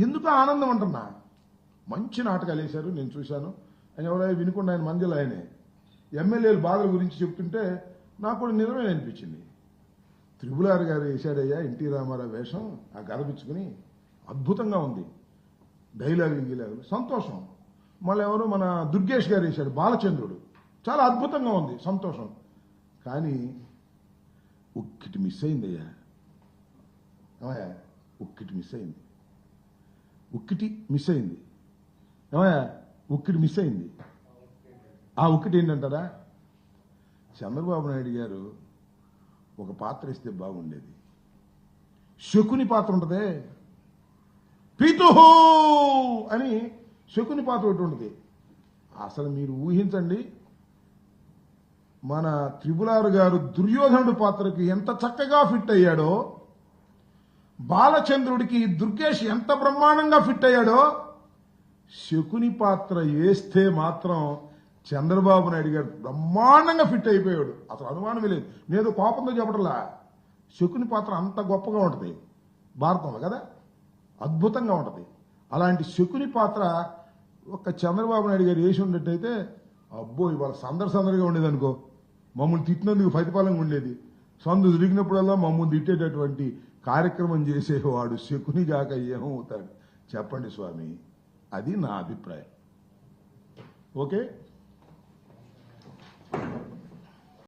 ఎందుకు ఆనందం అంటున్నా. మంచి నాటకాలు వేశారు, నేను చూశాను. ఆయన ఎవరో వినుకుండా ఆయన మంజులు ఆయనే ఎమ్మెల్యేల బాధల గురించి చెప్తుంటే నాకు కూడా నిజమే అనిపించింది. త్రిపులార్ గారు వేశాడయ్యా ఎన్టీ రామారావు వేషం, ఆ గదపించుకుని అద్భుతంగా ఉంది, డైలాగులు సంతోషం. మళ్ళీ ఎవరు మన దుర్గేష్ గారు వేశాడు బాలచంద్రుడు, చాలా అద్భుతంగా ఉంది, సంతోషం. కానీ ఒక్కటి మిస్ అయిందయ్యా, ఒక్కటి మిస్ అయింది, ఒక్కటి మిస్ అయింది, ఒక్కటి మిస్ అయింది. ఆ ఒక్కటి ఏంటంటారా, చంద్రబాబు నాయుడు గారు ఒక పాత్ర ఇస్తే బాగుండేది. శకుని పాత్ర ఉంటదే, పితుహు అని శకుని పాత్ర ఒకటి ఉంటుంది. అసలు మీరు ఊహించండి, మన త్రిపులార్ గారు దుర్యోధనుడు పాత్రకి ఎంత చక్కగా ఫిట్ అయ్యాడో, బాలచంద్రుడికి దుర్గేష్ ఎంత బ్రహ్మాండంగా ఫిట్ అయ్యాడో, శకుని పాత్ర వేస్తే మాత్రం చంద్రబాబు నాయుడు గారు బ్రహ్మాండంగా ఫిట్ అయిపోయాడు. అసలు అనుమానమే లేదు. నేను కోపంతో చెప్పటంలా, శకుని పాత్ర అంత గొప్పగా ఉంటుంది భారతంలో కదా, అద్భుతంగా ఉంటుంది. అలాంటి శకుని పాత్ర ఒక చంద్రబాబు నాయుడు గారు వేసి ఉన్నట్టయితే అబ్బో ఇవాళ సందడిగా ఉండేది అనుకో. మమ్మల్ని తిట్టినందుకు ప్రతిఫలంగా ఉండేది. సందు తిరిగినప్పుడల్లా మమ్మల్ని తిట్టేటటువంటి కార్యక్రమం చేసేవాడు శకుని గాక ఏమవుతాడు చెప్పండి స్వామి. అది నా అభిప్రాయం. ఓకే.